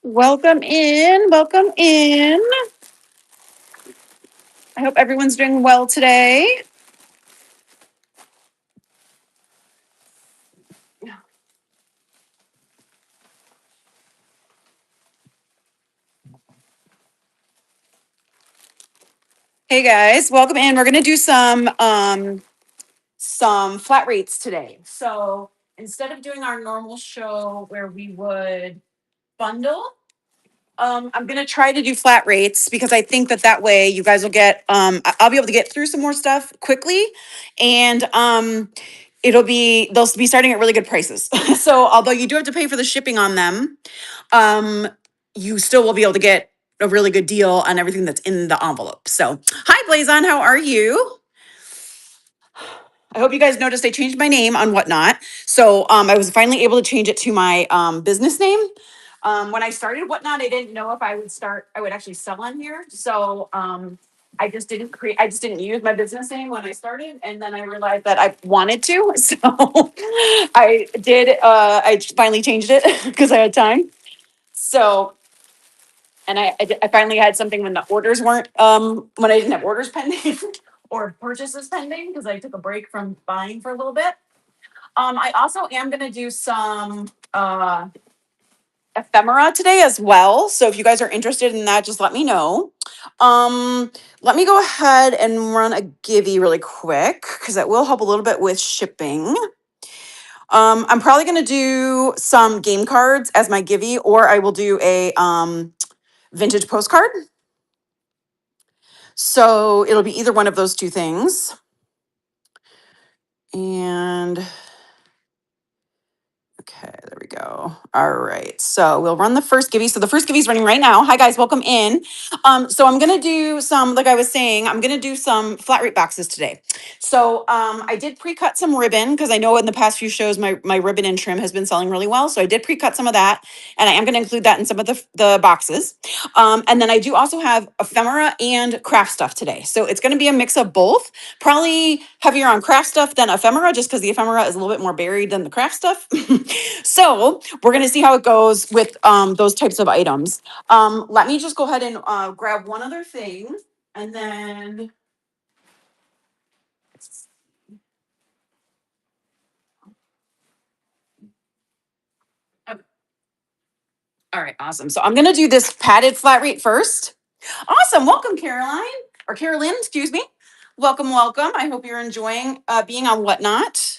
Welcome in. Welcome in. I hope everyone's doing well today. Hey guys, welcome in. We're gonna do some flat rates today. So instead of doing our normal show where we would bundle, I'm gonna try to do flat rates because I think that way you guys will get I'll be able to get through some more stuff quickly, and they'll be starting at really good prices. So although you do have to pay for the shipping on them, um, you still will be able to get a really good deal on everything that's in the envelope. So, hi, Blazon, how are you? I hope you guys noticed I changed my name on Whatnot. So, I was finally able to change it to my business name. When I started Whatnot, I didn't know if I would actually sell on here. So, I just didn't use my business name when I started. And then I realized that I wanted to. So, I finally changed it because I had time. So, and I finally had something when the orders weren't when I didn't have orders pending or purchases pending because I took a break from buying for a little bit. I also am going to do some ephemera today as well. So if you guys are interested in that, just let me know. Let me go ahead and run a givey really quick because that will help a little bit with shipping. I'm probably going to do some game cards as my givey, or I will do a vintage postcard. So it'll be either one of those two things. And okay, there we go. All right. So we'll run the first givey. So the first givey is running right now. Hi guys, welcome in. So I'm gonna do some, like I was saying, I'm gonna do some flat rate boxes today. So I did pre-cut some ribbon because I know in the past few shows my ribbon and trim has been selling really well. So I did pre-cut some of that, and I am gonna include that in some of the boxes. And then I do also have ephemera and craft stuff today. So it's gonna be a mix of both. Probably heavier on craft stuff than ephemera, just because the ephemera is a little bit more buried than the craft stuff. So we're gonna see how it goes with those types of items. Let me just go ahead and grab one other thing, and then all right, awesome. So I'm gonna do this padded flat rate first. Awesome, welcome Caroline or Carolyn, excuse me. Welcome, welcome. I hope you're enjoying being on Whatnot.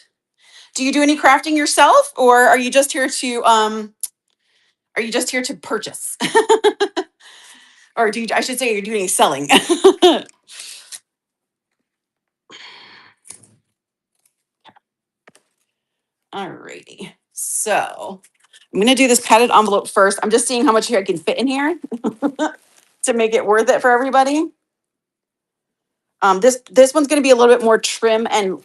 Do you do any crafting yourself, or are you just here to purchase? Or do you, I should say you're doing selling. Alrighty. So I'm gonna do this padded envelope first. I'm just seeing how much here I can fit in here to make it worth it for everybody. This one's gonna be a little bit more trim and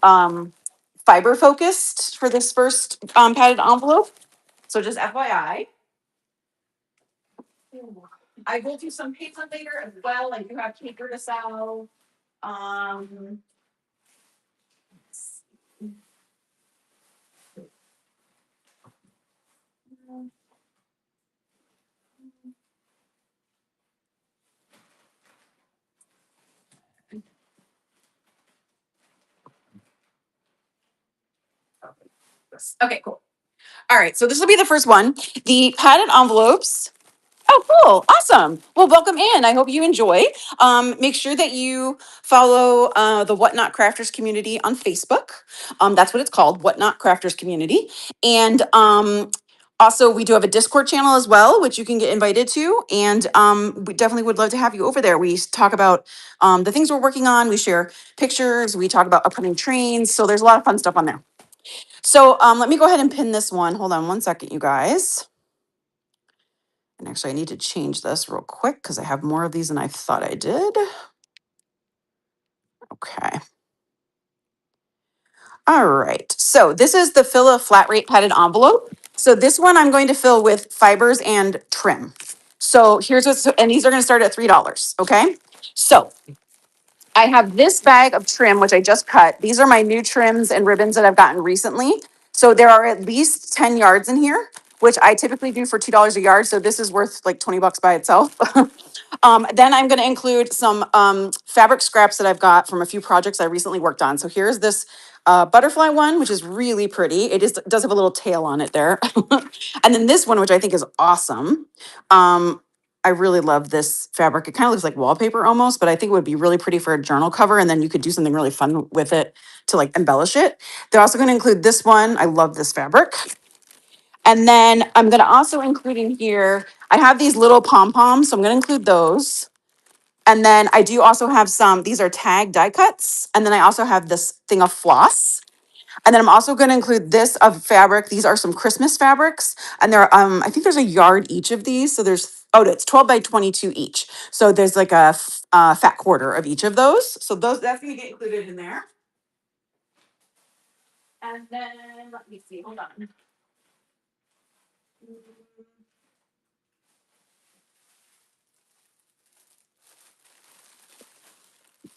fiber focused for this first padded envelope. So just FYI. I will do some paper later as well. I do have paper to sell. Um, okay, cool. All right, so this will be the first one. The padded envelopes. Oh, cool. Awesome. Well, welcome in. I hope you enjoy. Make sure that you follow the Whatnot Crafters community on Facebook. That's what it's called, Whatnot Crafters community. And also, we do have a Discord channel as well, which you can get invited to. And we definitely would love to have you over there. We talk about the things we're working on. We share pictures. We talk about upcoming trains. So there's a lot of fun stuff on there. So let me go ahead and pin this one. Hold on one second, you guys. And actually, I need to change this real quick because I have more of these than I thought I did. Okay. All right. So this is the fill a flat rate padded envelope. So this one I'm going to fill with fibers and trim. So here's what's, and these are going to start at $3. Okay. So I have this bag of trim, which I just cut. These are my new trims and ribbons that I've gotten recently. So there are at least 10 yards in here, which I typically do for $2 a yard. So this is worth like 20 bucks by itself. Then I'm going to include some fabric scraps that I've got from a few projects I recently worked on. So here's this butterfly one, which is really pretty. Does have a little tail on it there. And then this one, which I think is awesome. I really love this fabric. It kind of looks like wallpaper almost, but I think it would be really pretty for a journal cover. And then you could do something really fun with it to like embellish it. They're also going to include this one. I love this fabric. And then I'm going to also include in here, I have these little pom-poms, so I'm going to include those. And then I do also have some, these are tag die cuts. And then I also have this thing of floss. And then I'm also going to include this of fabric. These are some Christmas fabrics. And there are, I think there's a yard each of these. So there's, oh, it's 12 by 22 each. So there's like a fat quarter of each of those. So that's going to get included in there. And then, let me see, hold on.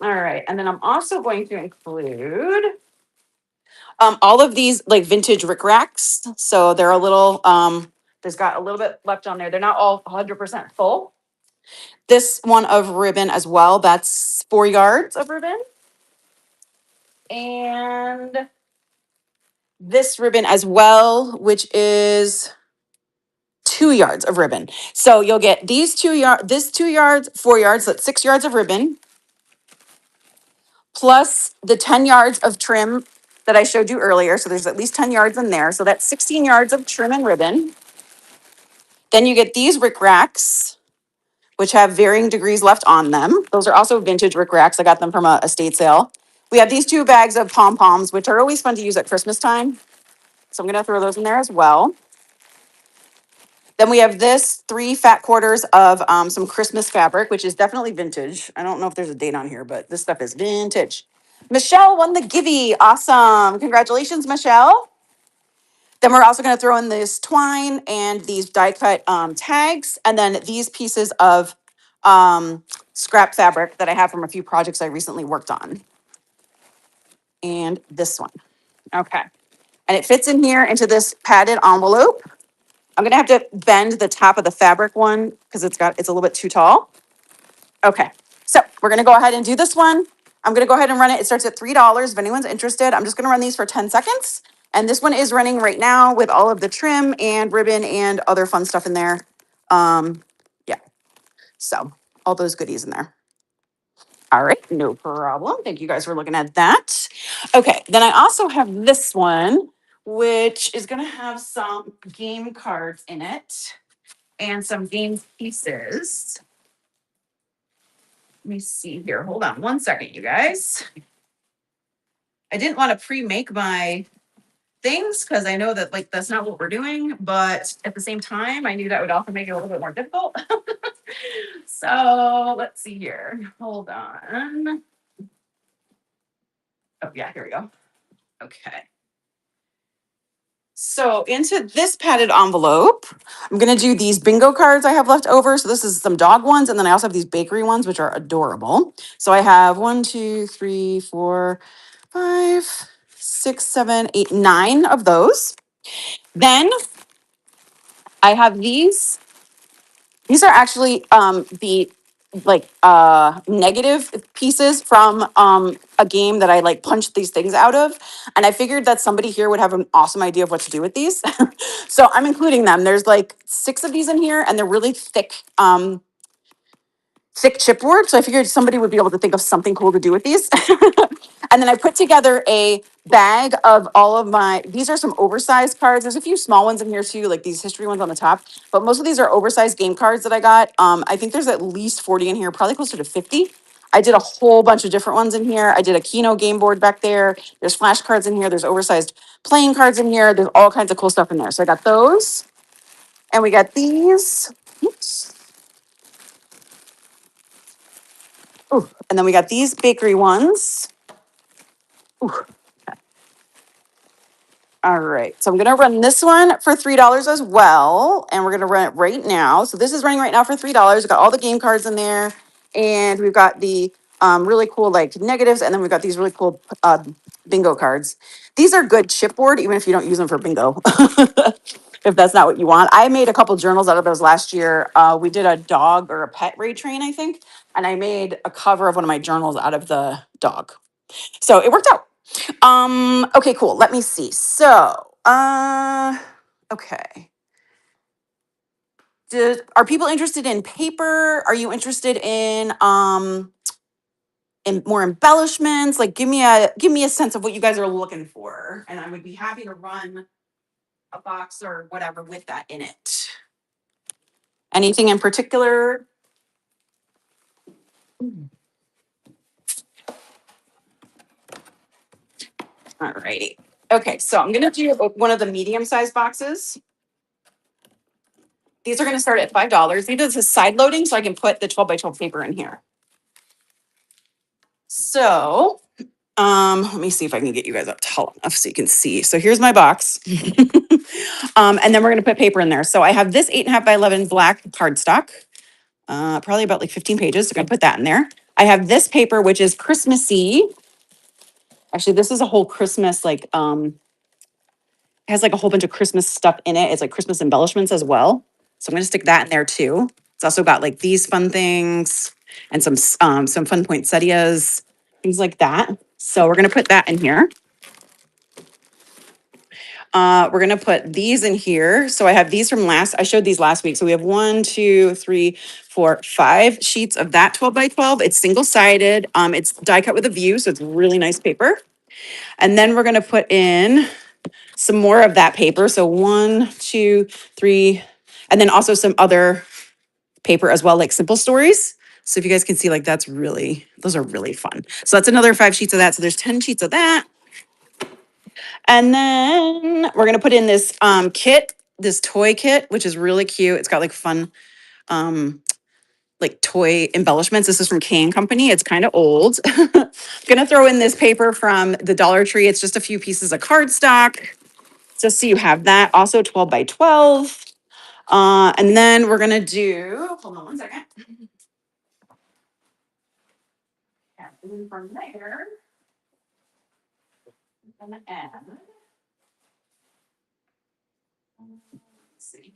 All right, and then I'm also going to include all of these like vintage rickracs. So they're a little, there's got a little bit left on there. They're not all 100% full. This one of ribbon as well, that's 4 yards of ribbon. And this ribbon as well, which is 2 yards of ribbon. So you'll get these 2 yards, 4 yards, so that's 6 yards of ribbon, plus the 10 yards of trim that I showed you earlier. So there's at least 10 yards in there. So that's 16 yards of trim and ribbon. Then you get these rickracs, which have varying degrees left on them. Those are also vintage rickracs. I got them from a estate sale. We have these 2 bags of pom-poms, which are always fun to use at Christmas time. So I'm going to throw those in there as well. Then we have this 3 fat quarters of some Christmas fabric, which is definitely vintage. I don't know if there's a date on here, but this stuff is vintage. Michelle won the Givey. Awesome. Congratulations, Michelle. Then we're also going to throw in this twine and these die cut tags, and then these pieces of scrap fabric that I have from a few projects I recently worked on. And this one. Okay. And it fits in here into this padded envelope. I'm going to have to bend the top of the fabric one because it's a little bit too tall. Okay. So we're going to go ahead and do this one. I'm going to go ahead and run it. It starts at $3 if anyone's interested. I'm just going to run these for 10 seconds. And this one is running right now with all of the trim and ribbon and other fun stuff in there. Yeah. So all those goodies in there. All right, no problem. Thank you guys for looking at that. Okay, then I also have this one, which is going to have some game cards in it and some game pieces. Let me see here. Hold on one second, you guys. I didn't want to pre-make my things because I know that like that's not what we're doing, but at the same time, I knew that would also make it a little bit more difficult. So let's see here. Hold on. Oh yeah, here we go. Okay. So into this padded envelope, I'm going to do these bingo cards I have left over. So this is some dog ones. And then I also have these bakery ones, which are adorable. So I have 1, 2, 3, 4, 5, 6, 7, 8, 9 of those. Then I have these. These are actually the like negative pieces from a game that I like punched these things out of. And I figured that somebody here would have an awesome idea of what to do with these. So I'm including them. There's like 6 of these in here and they're really thick chipboard. So I figured somebody would be able to think of something cool to do with these. And then I put together a bag of all of these are some oversized cards. There's a few small ones in here too, like these history ones on the top, but most of these are oversized game cards that I got. I think there's at least 40 in here, probably closer to 50. I did a whole bunch of different ones in here. I did a Keno game board back there. There's flashcards in here. There's oversized playing cards in here. There's all kinds of cool stuff in there. So I got those. And we got these. Oops. Ooh. And then we got these bakery ones. Ooh. All right, so I'm gonna run this one for $3 as well, and we're gonna run it right now. So this is running right now for $3. We've got all the game cards in there, and we've got the really cool like negatives, and then we've got these really cool bingo cards. These are good chipboard, even if you don't use them for bingo. If that's not what you want. I made a couple journals out of those last year. We did a dog or a pet raid train, I think. And I made a cover of one of my journals out of the dog. So it worked out. Okay, cool. Let me see. So, okay. Are people interested in paper? Are you interested in more embellishments? Like give me a sense of what you guys are looking for. And I would be happy to run a box or whatever with that in it. Anything in particular? All righty. Okay, so I'm gonna do one of the medium-sized boxes. These are gonna start at $5. These are side loading, so I can put the 12 by 12 paper in here. So, let me see if I can get you guys up tall enough so you can see. So here's my box. And then we're gonna put paper in there. So I have this 8.5 by 11 black cardstock, probably about like 15 pages. So I'm gonna put that in there. I have this paper, which is Christmassy. Actually, this is a whole Christmas, like, it has like a whole bunch of Christmas stuff in it. It's like Christmas embellishments as well. So I'm gonna stick that in there too. It's also got like these fun things and some fun poinsettias, things like that. So we're gonna put that in here. We're gonna put these in here. So I have these from I showed these last week. So we have 1, 2, 3, 4, 5 sheets of that 12 by 12. It's single-sided. It's die cut with a view, so it's really nice paper. And then we're gonna put in some more of that paper. So 1, 2, 3, and then also some other paper as well, like simple stories. So if you guys can see, like those are really fun. So that's another 5 sheets of that. So there's 10 sheets of that. And then we're gonna put in this kit, this toy kit, which is really cute. It's got like fun like toy embellishments. This is from K and Company. It's kind of old. Gonna throw in this paper from the Dollar Tree. It's just a few pieces of cardstock. Just so you have that. Also 12 by 12. And then we're gonna do, hold on one second. Yeah, and then from there, I'm gonna add. Let's see.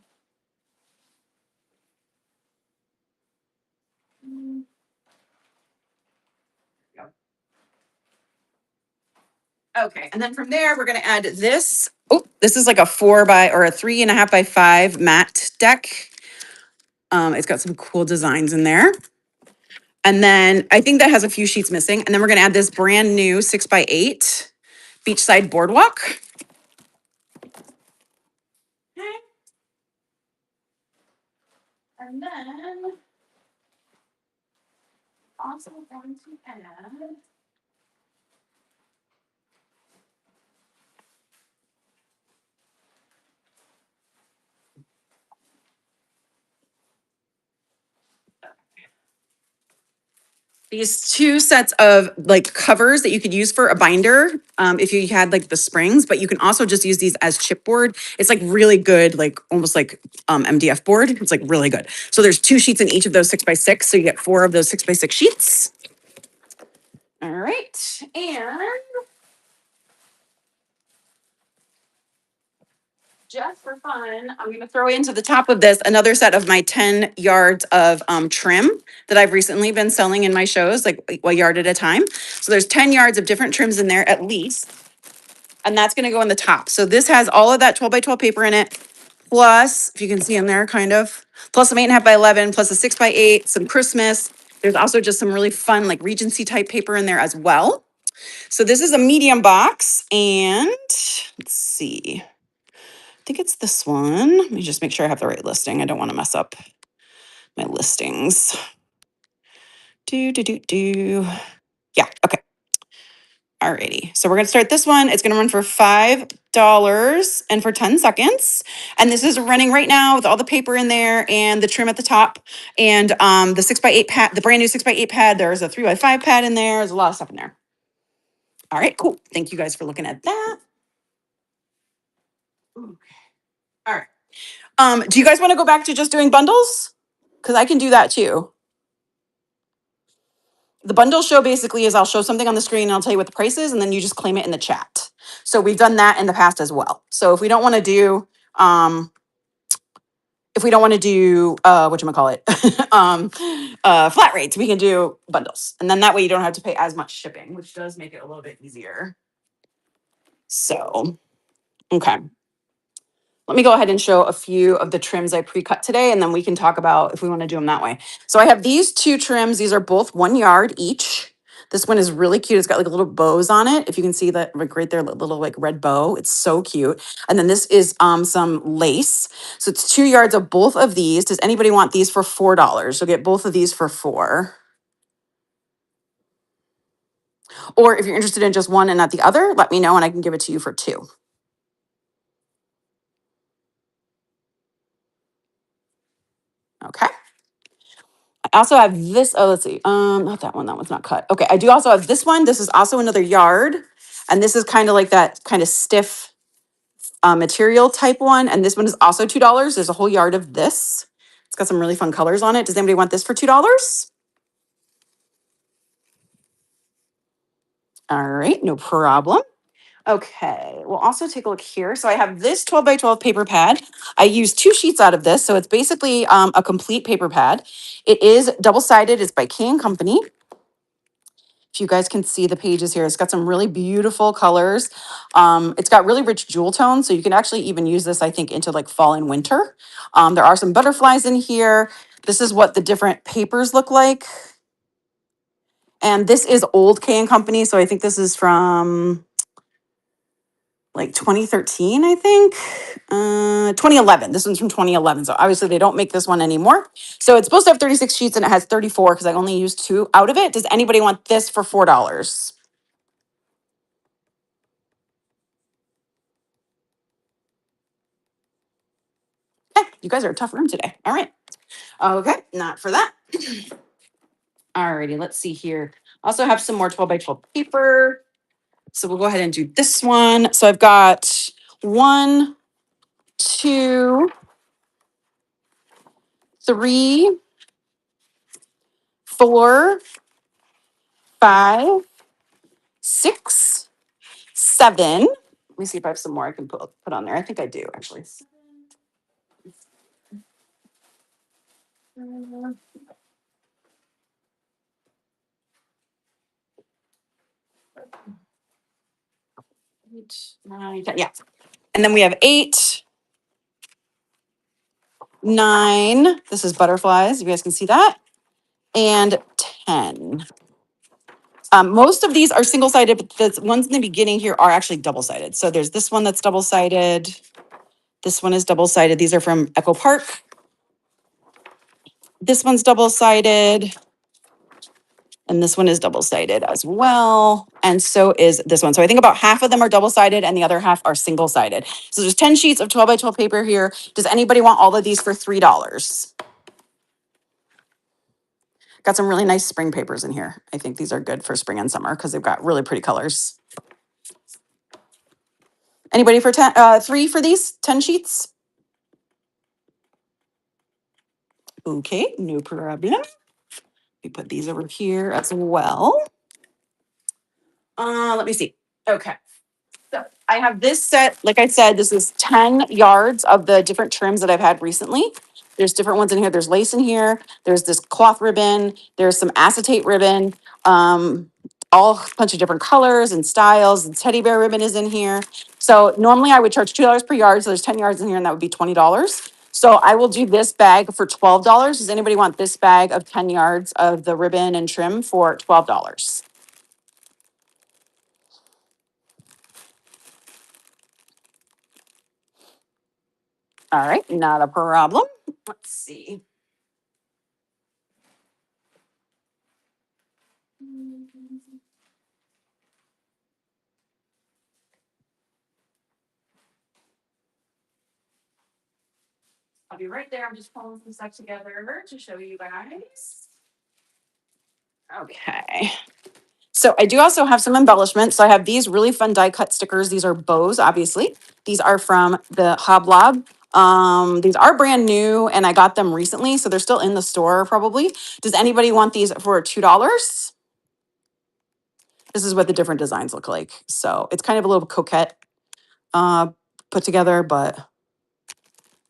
Yep. Okay, and then from there, we're gonna add this. Oh, this is like a 4 by or a 3.5 by 5 matte deck. It's got some cool designs in there. And then I think that has a few sheets missing. And then we're gonna add this brand new 6 by 8 beachside boardwalk. Okay. And then also going to add. These 2 sets of like covers that you could use for a binder if you had like the springs, but you can also just use these as chipboard. It's like really good, like almost like MDF board. It's like really good. So there's 2 sheets in each of those 6 by 6. So you get 4 of those 6 by 6 sheets. All right. And just for fun, I'm going to throw into the top of this another set of my 10 yards of trim that I've recently been selling in my shows, like a yard at a time. So there's 10 yards of different trims in there at least. And that's going to go in the top. So this has all of that 12 by 12 paper in it. Plus, if you can see in there, kind of, plus some 8.5 by 11, plus a 6 by 8, some Christmas. There's also just some really fun, like Regency type paper in there as well. So this is a medium box. And let's see. I think it's this one. Let me just make sure I have the right listing. I don't want to mess up my listings. Yeah, okay. Alrighty. So we're gonna start this one. It's gonna run for $5 and for 10 seconds. And this is running right now with all the paper in there and the trim at the top. And the 6 by 8 pad, the brand new 6 by 8 pad. There's a 3 by 5 pad in there. There's a lot of stuff in there. All right, cool. Thank you guys for looking at that. Okay. All right. Do you guys want to go back to just doing bundles? Because I can do that too. the bundle show basically is I'll show something on the screen and I'll tell you what the price is, and then you just claim it in the chat. So we've done that in the past as well. So if we don't want to do, whatchamacallit, flat rates, we can do bundles. And then that way you don't have to pay as much shipping, which does make it a little bit easier. So, okay. Let me go ahead and show a few of the trims I pre-cut today, and then we can talk about if we want to do them that way. So I have these two trims. These are both 1 yard each. This one is really cute. It's got like little bows on it. If you can see that like right there, little like red bow. It's so cute. And then this is some lace. So it's 2 yards of both of these. Does anybody want these for $4? You'll get both of these for $4. Or if you're interested in just one and not the other, let me know and I can give it to you for $2. Okay. I also have this. Oh, let's see. Not that one. That one's not cut. Okay. I do also have this one. This is also another yard. And this is kind of like that kind of stiff material type one. And this one is also $2. There's a whole yard of this. It's got some really fun colors on it. Does anybody want this for $2? All right. No problem. Okay, we'll also take a look here. So I have this 12 by 12 paper pad. I use 2 sheets out of this. So it's basically a complete paper pad. It is double-sided. It's by K& Company. If you guys can see the pages here, it's got some really beautiful colors. It's got really rich jewel tones. So you can actually even use this, I think, into like fall and winter. There are some butterflies in here. This is what the different papers look like. And this is old K& Company. So I think this is from like 2013, I think. 2011. This one's from 2011. So obviously they don't make this one anymore. So it's supposed to have 36 sheets and it has 34 because I only used 2 out of it. Does anybody want this for $4? Okay, you guys are a tough room today. All right. Okay, not for that. Alrighty, let's see here. Also have some more 12 by 12 paper. So we'll go ahead and do this one. So I've got 1, 2, 3, 4, 5, 6, 7. Let me see if I have some more I can put on there. I think I do actually. 8, 9, 10. Yeah. And then we have 8, 9. This is butterflies. You guys can see that. And 10. Most of these are single-sided, but the ones in the beginning here are actually double-sided. So there's this one that's double-sided. This one is double-sided. These are from Echo Park. This one's double-sided. And this one is double-sided as well. And so is this one. So I think about half of them are double-sided and the other half are single-sided. So there's 10 sheets of 12 by 12 paper here. Does anybody want all of these for $3? Got some really nice spring papers in here. I think these are good for spring and summer because they've got really pretty colors. Anybody for 3 for these 10 sheets? Okay, no problem. We put these over here as well. Let me see. Okay. So I have this set, like I said, this is 10 yards of the different trims that I've had recently. There's different ones in here. There's lace in here. There's this cloth ribbon. There's some acetate ribbon. All a bunch of different colors and styles. And teddy bear ribbon is in here. So normally I would charge $2 per yard. So there's 10 yards in here and that would be $20. So I will do this bag for $12. Does anybody want this bag of 10 yards of the ribbon and trim for $12? All right, not a problem. Let's see. I'll be right there. I'm just pulling some stuff together to show you guys. Okay. So I do also have some embellishments. So I have these really fun die cut stickers. These are bows, obviously. These are from the Hoblob. These are brand new and I got them recently. So they're still in the store probably. Does anybody want these for $2? This is what the different designs look like. So it's kind of a little coquette uh, put together, but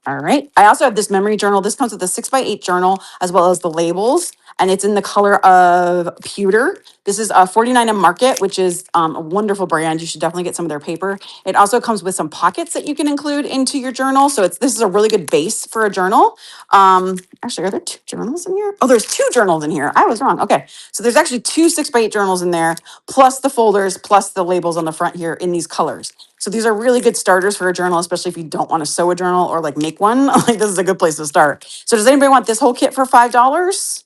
all right. I also have this memory journal. This comes with a 6x8 journal as well as the labels, and it's in the color of pewter. This is a 49 and Market, which is a wonderful brand. You should definitely get some of their paper. It also comes with some pockets that you can include into your journal. So this is a really good base for a journal. Actually, are there two journals in here? Oh, there's two journals in here. I was wrong. Okay. So there's actually two 6x8 journals in there, plus the folders, plus the labels on the front here in these colors. So these are really good starters for a journal, especially if you don't want to sew a journal or like make one. Like this is a good place to start. So does anybody want this whole kit for $5?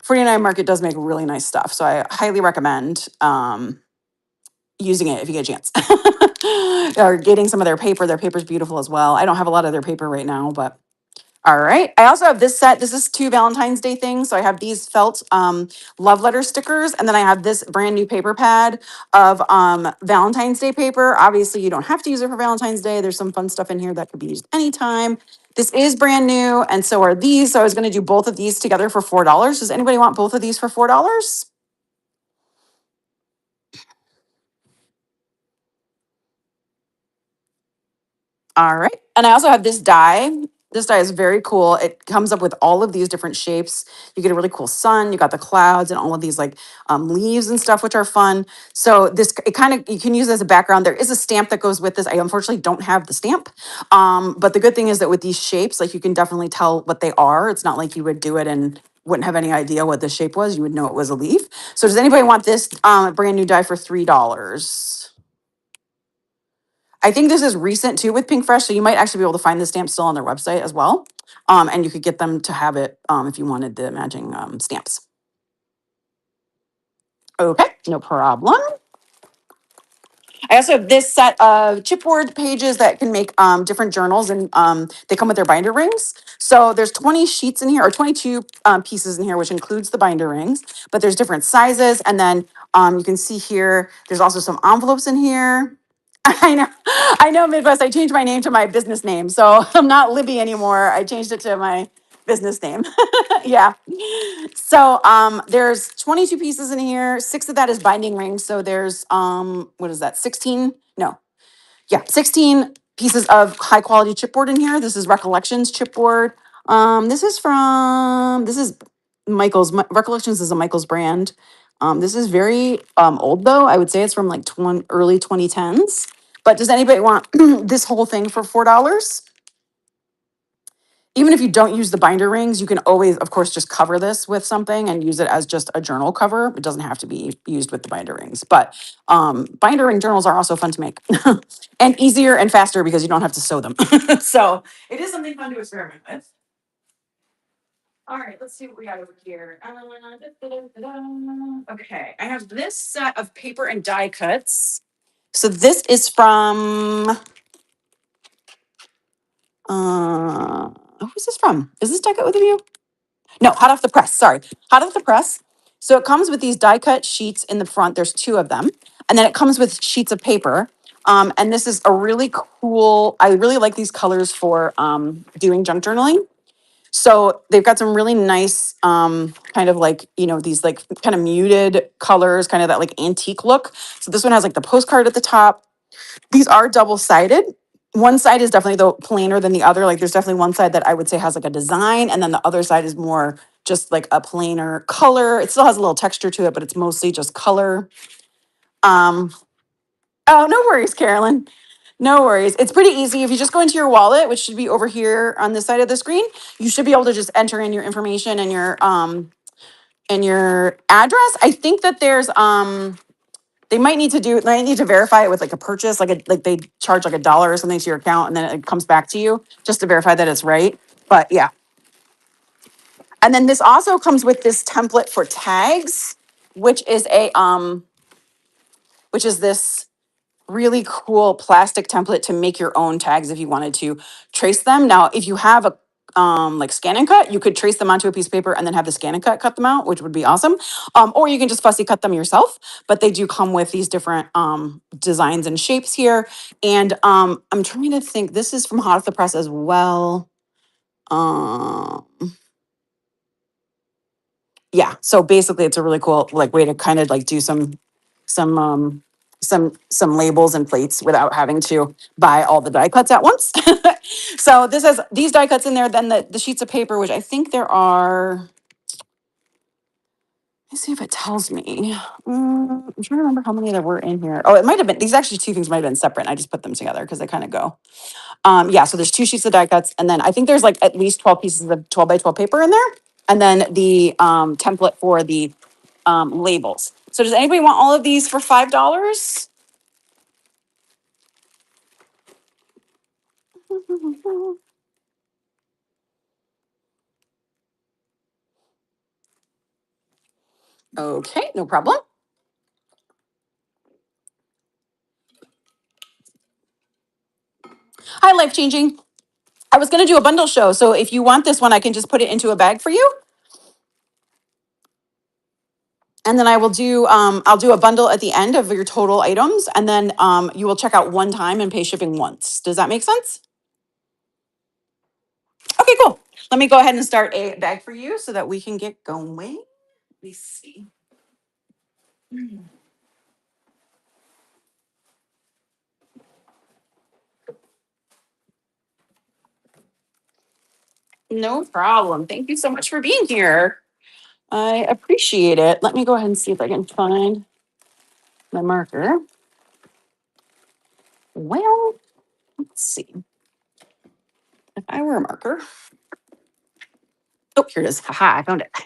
49 Market does make really nice stuff. So I highly recommend using it if you get a chance. Or getting some of their paper. Their paper's beautiful as well. I don't have a lot of their paper right now, but all right. I also have this set. This is two Valentine's Day things. So I have these felt love letter stickers, and then I have this brand new paper pad of Valentine's Day paper. Obviously, you don't have to use it for Valentine's Day. There's some fun stuff in here that could be used anytime. This is brand new, and so are these. So I was going to do both of these together for $4. Does anybody want both of these for $4? All right. And I also have this die. This die is very cool. It comes up with all of these different shapes. You get a really cool sun. You got the clouds and all of these like leaves and stuff, which are fun. So this, it kind of, you can use it as a background. There is a stamp that goes with this. I unfortunately don't have the stamp. But the good thing is that with these shapes, like you can definitely tell what they are. It's not like you would do it and wouldn't have any idea what the shape was. You would know it was a leaf. So does anybody want this brand new die for $3? I think this is recent too with Pink Fresh, so you might actually be able to find the stamp still on their website as well. And you could get them to have it if you wanted the matching stamps. Okay, no problem. I also have this set of chipboard pages that can make different journals, and they come with their binder rings. So there's 20 sheets in here, or 22 pieces in here, which includes the binder rings, but there's different sizes. And then you can see here, there's also some envelopes in here. I know, Midwest. I changed my name to my business name, so I'm not Libby anymore. I changed it to my business name. Yeah. So there's 22 pieces in here. Six of that is binding rings. So there's what is that? 16? No. Yeah, 16 pieces of high quality chipboard in here. This is Recollections chipboard. This is Michael's. Recollections is a Michael's brand. This is very old though. I would say it's from like early 2010s. But does anybody want this whole thing for $4? Even if you don't use the binder rings, you can always, of course, just cover this with something and use it as just a journal cover. It doesn't have to be used with the binder rings. But binder ring journals are also fun to make and easier and faster because you don't have to sew them. So it is something fun to experiment with. All right, let's see what we got over here. Okay, I have this set of paper and die cuts. So this is from who's this from? Is this die cut with you? No, hot off the press. Sorry, hot off the press. So it comes with these die cut sheets in the front. There's two of them, and then it comes with sheets of paper. And this is a really cool. I really like these colors for doing junk journaling. So they've got some really nice, kind of like, these like kind of muted colors, kind of that like antique look. So this one has like the postcard at the top. These are double-sided. One side is definitely the plainer than the other. Like there's definitely one side that I would say has like a design, and then the other side is more just like a plainer color. It still has a little texture to it, but it's mostly just color. Um, oh, no worries, Carolyn. No worries. It's pretty easy. If you just go into your wallet, which should be over here on this side of the screen, you should be able to just enter in your information and your address. I think that there's they need to verify it with like a purchase, like they charge like $1 or something to your account, and then it comes back to you just to verify that it's right. But yeah. And then this also comes with this template for tags, which is this really cool plastic template to make your own tags if you wanted to trace them. Now, if you have a like scan and cut, you could trace them onto a piece of paper and then have the scan and cut them out, which would be awesome. Or you can just fussy cut them yourself. But they do come with these different designs and shapes here. And I'm trying to think. This is from Hot Off the Press as well. Um, yeah, so basically it's a really cool like way to kind of like do some some labels and plates without having to buy all the die cuts at once. So this has these die cuts in there, then the sheets of paper, which I think there are. Let's see if it tells me. I'm trying to remember how many there were in here. Oh, it might have been, these actually two things might have been separate. And I just put them together because they kind of go. Yeah, so there's two sheets of die cuts. And then I think there's like at least 12 pieces of 12 by 12 paper in there. And then the template for the labels. So does anybody want all of these for $5? Okay, no problem. Hi, Life Changing. I was going to do a bundle show. So if you want this one, I can just put it into a bag for you. And then I will do, I'll do a bundle at the end of your total items. And then you will check out one time and pay shipping once. Does that make sense? Okay, cool. Let me go ahead and start a bag for you so that we can get going. Let me see. No problem. Thank you so much for being here. I appreciate it. Let me go ahead and see if I can find my marker. Well, let's see. If I were a marker. Oh, here it is. Haha, I found it.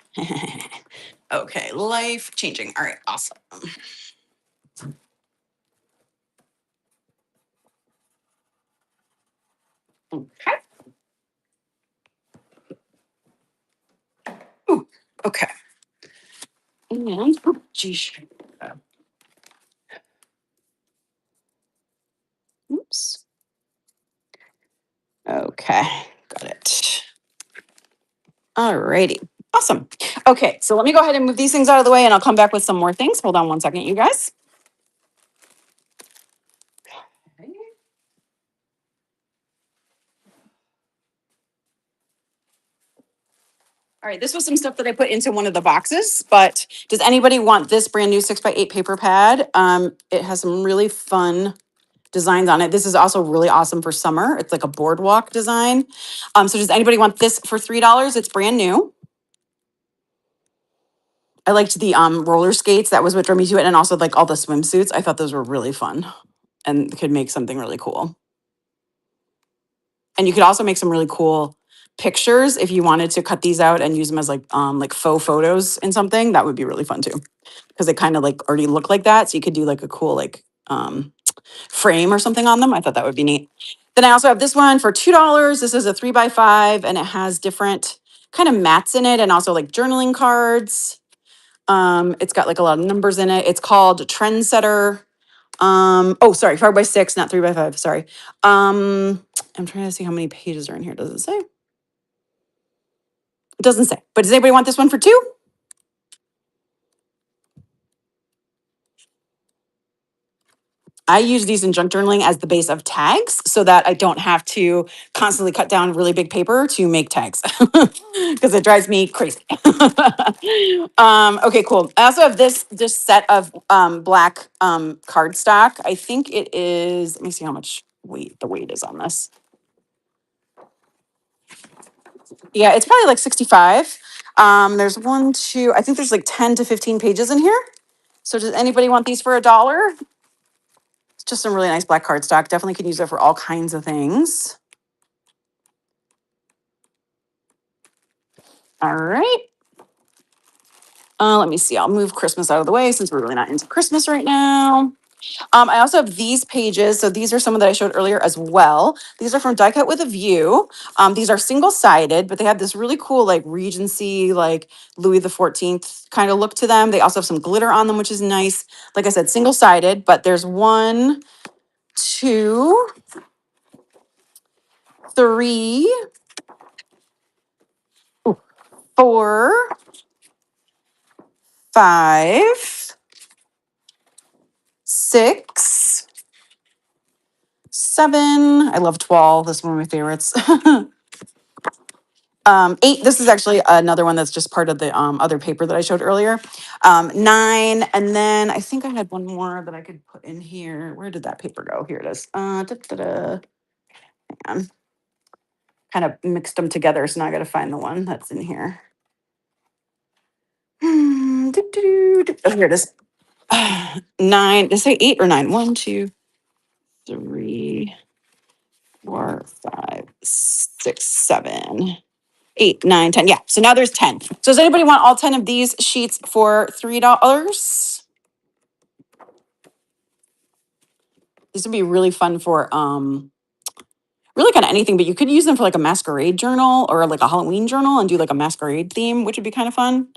Okay, life changing. All right, awesome. Okay. Ooh, okay. And, oh, geez. Oops. Okay, got it. All righty. Awesome. Okay, so let me go ahead and move these things out of the way and I'll come back with some more things. Hold on one second, you guys. All right, this was some stuff that I put into one of the boxes, but does anybody want this brand new 6x8 paper pad? It has some really fun designs on it. This is also really awesome for summer. It's like a boardwalk design. So does anybody want this for $3? It's brand new. I liked the roller skates. That was what drew me to it. And also like all the swimsuits. I thought those were really fun and could make something really cool. And you could also make some really cool pictures if you wanted to cut these out and use them as like faux photos in something. That would be really fun too, because they kind of like already look like that. So you could do like a cool like frame or something on them. I thought that would be neat. Then I also have this one for $2. This is a 3x5 and it has different kind of mats in it and also like journaling cards. It's got like a lot of numbers in it. It's called Trendsetter. Oh, sorry, 4x6, not 3x5. Sorry. I'm trying to see how many pages are in here. Does it say? It doesn't say. But does anybody want this one for $2? I use these in junk journaling as the base of tags so that I don't have to constantly cut down really big paper to make tags because it drives me crazy. Okay, cool. I also have this set of black cardstock. I think it is, let me see how much the weight is on this. Yeah, it's probably like 65. There's one, two, I think there's like 10 to 15 pages in here. So does anybody want these for $1? It's just some really nice black cardstock. Definitely can use it for all kinds of things. All right. Let me see. I'll move Christmas out of the way since we're really not into Christmas right now. I also have these pages. So these are some that I showed earlier as well. These are from Die Cut with a View. These are single-sided, but they have this really cool like Regency, like Louis the 14th kind of look to them. They also have some glitter on them, which is nice. Like I said, single-sided, but there's 1, 2, 3, 4, 5, 6, 7. I love 12. That's one of my favorites. 8, this is actually another one that's just part of the other paper that I showed earlier. 9, and then I think I had one more that I could put in here. Where did that paper go? Here it is. Kind of mixed them together, so now I got to find the one that's in here. Oh, here it is. 9. Did I say 8 or 9? 1, 2, 3, 4, 5, 6, 7, 8, 9, 10. Yeah. So now there's 10. So does anybody want all 10 of these sheets for $3? This would be really fun for really kind of anything, but you could use them for like a masquerade journal or like a Halloween journal and do like a masquerade theme, which would be kind of fun.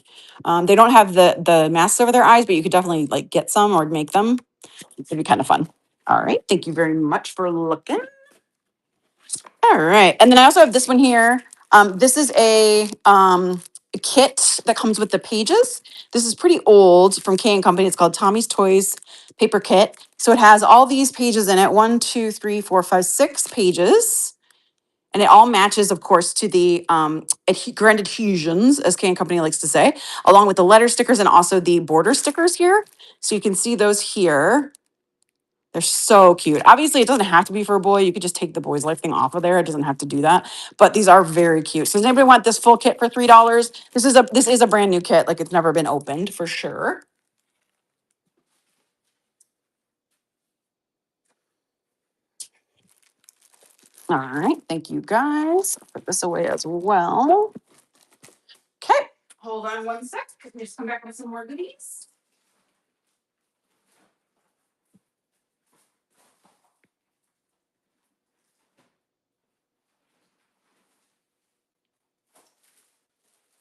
They don't have the masks over their eyes, but you could definitely like get some or make them. It'd be kind of fun. All right. Thank you very much for looking. All right. And then I also have this one here. This is a kit that comes with the pages. This is pretty old from K and Company. It's called Tommy's Toys Paper Kit. So it has all these pages in it. 1, 2, 3, 4, 5, 6 pages. And it all matches, of course, to the grand adhesions, as K and Company likes to say, along with the letter stickers and also the border stickers here. So you can see those here. They're so cute. Obviously, it doesn't have to be for a boy. You could just take the boys' life thing off of there. It doesn't have to do that. But these are very cute. So does anybody want this full kit for $3? This is a brand new kit. Like it's never been opened for sure. All right. Thank you guys. I'll put this away as well. Okay. Hold on one sec. Let me just come back with some more goodies.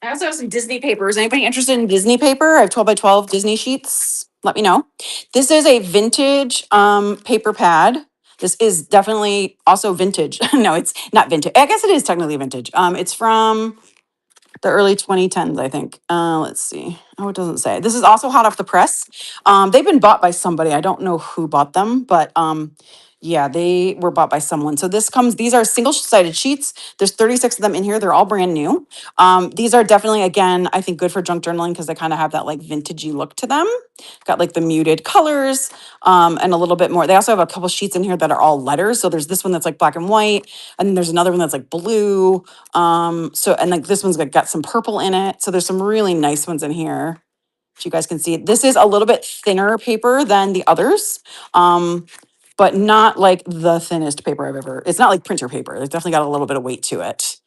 I also have some Disney paper. Is anybody interested in Disney paper? I have 12 by 12 Disney sheets. Let me know. This is a vintage paper pad. This is definitely also vintage. No, it's not vintage. I guess it is technically vintage. It's from the early 2010s, I think. Let's see. Oh, it doesn't say. This is also hot off the press. They've been bought by somebody. I don't know who bought them, but yeah, they were bought by someone. So these are single-sided sheets. There's 36 of them in here. They're all brand new. These are definitely, again, I think good for junk journaling because they kind of have that like vintagey look to them. Got like the muted colors and a little bit more. They also have a couple sheets in here that are all letters. So there's this one that's like black and white, and then there's another one that's like blue. And like this one's got some purple in it. So there's some really nice ones in here. If you guys can see, this is a little bit thinner paper than the others. But not like the thinnest paper I've ever, it's not like printer paper. It's definitely got a little bit of weight to it.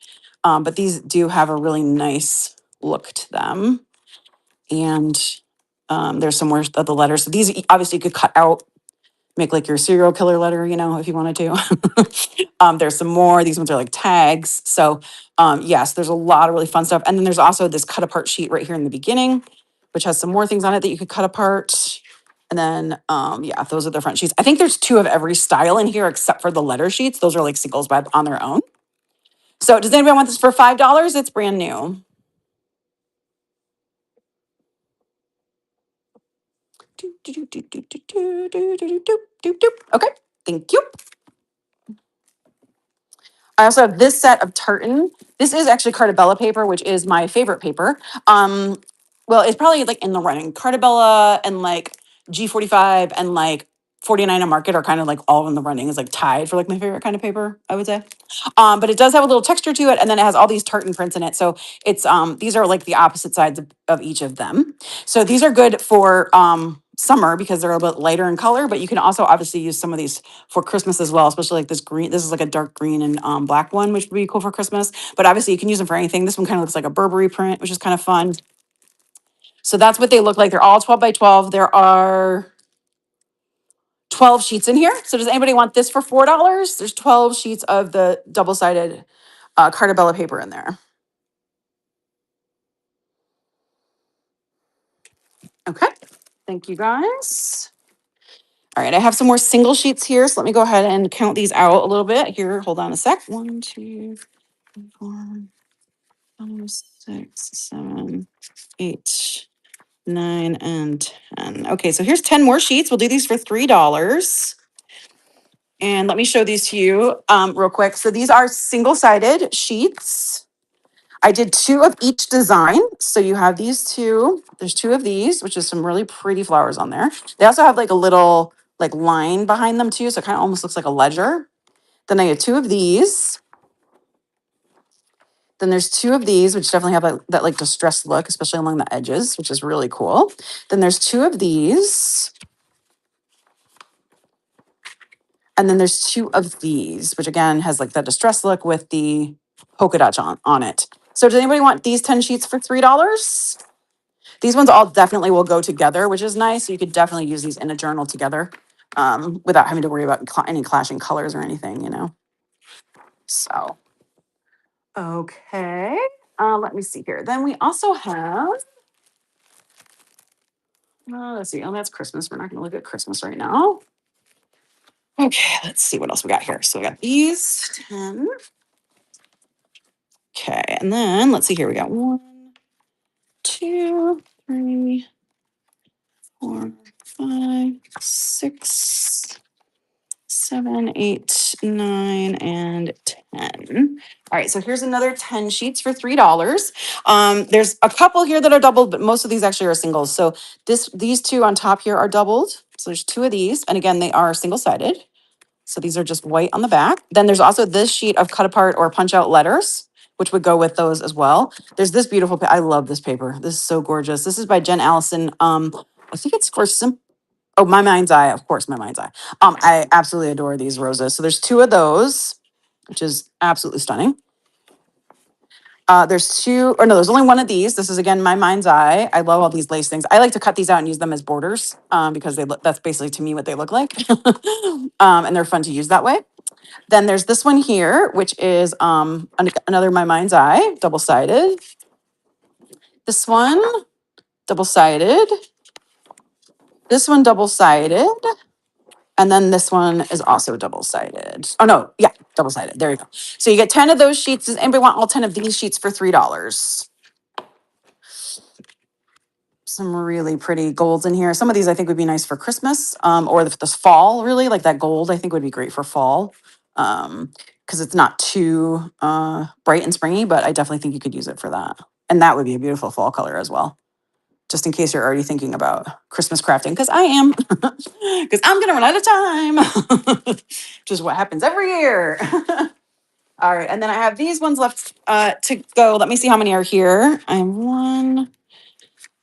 But these do have a really nice look to them. And there's some more of the letters. So these obviously you could cut out, make like your serial killer letter, if you wanted to. There's some more. These ones are like tags. So yes, there's a lot of really fun stuff. And then there's also this cut apart sheet right here in the beginning, which has some more things on it that you could cut apart. And then, yeah, those are the front sheets. I think there's 2 of every style in here except for the letter sheets. Those are like singles on their own. So does anybody want this for $5? It's brand new. Okay, thank you. I also have this set of tartan. This is actually Cartabella paper, which is my favorite paper. Well, it's probably like in the running. Cartabella and like G45 and like 49 and Market are kind of like all in the running. Is like tied for like my favorite kind of paper, I would say. But it does have a little texture to it, and then it has all these tartan prints in it. So it's these are like the opposite sides of each of them. So these are good for summer because they're a bit lighter in color, but you can also obviously use some of these for Christmas as well, especially like this green. This is like a dark green and black one, which would be cool for Christmas. But obviously you can use them for anything. This one kind of looks like a Burberry print, which is kind of fun. So that's what they look like. They're all 12 by 12. There are 12 sheets in here. So does anybody want this for $4? There's 12 sheets of the double-sided Cartabella paper in there. Okay, thank you guys. All right, I have some more single sheets here, so let me go ahead and count these out a little bit. Here, hold on a sec. 1, 2, 3, 4, 5, 6, 7, 8, 9, and 10. Okay, so here's 10 more sheets. We'll do these for $3. And let me show these to you real quick. So these are single-sided sheets. I did two of each design. So you have these two. There's two of these, which is some really pretty flowers on there. They also have like a little like line behind them too. So it kind of almost looks like a ledger. Then I had two of these. Then there's two of these, which definitely have that like distressed look, especially along the edges, which is really cool. Then there's two of these. And then there's two of these, which again has like that distressed look with the polka dots on it. So does anybody want these 10 sheets for $3? These ones all definitely will go together, which is nice. So you could definitely use these in a journal together without having to worry about any clashing colors or anything, you know? So, okay. Let me see here. Then we also have, let's see. Oh, that's Christmas. We're not going to look at Christmas right now. Okay, let's see what else we got here. So we got these 10. Okay, and then let's see here. We got 1, 2, 3, 4, 5, 6, 7, 8, 9, and 10. All right, so here's another 10 sheets for $3. There's a couple here that are doubled, but most of these actually are singles. So these two on top here are doubled. So there's two of these, and again, they are single-sided. So these are just white on the back. Then there's also this sheet of cut apart or punch out letters, which would go with those as well. There's this beautiful, I love this paper. This is so gorgeous. This is by Jen Allison. I think it's for My Mind's Eye, of course, My Mind's Eye. I absolutely adore these roses. So there's two of those, which is absolutely stunning. There's two, or no, there's only one of these. This is again My Mind's Eye. I love all these lace things. I like to cut these out and use them as borders because that's basically to me what they look like. And they're fun to use that way. Then there's this one here, which is another My Mind's Eye, double-sided. This one, double-sided. This one, double-sided. And then this one is also double-sided. Oh, no. Yeah, double-sided. There you go. So you get 10 of those sheets. Does anybody want all 10 of these sheets for $3? Some really pretty golds in here. Some of these I think would be nice for Christmas or this fall, really. Like that gold, I think would be great for fall because it's not too bright and springy, but I definitely think you could use it for that. And that would be a beautiful fall color as well. Just in case you're already thinking about Christmas crafting, because I am, because I'm going to run out of time, which is what happens every year. All right. And then I have these ones left to go. Let me see how many are here. I have 1,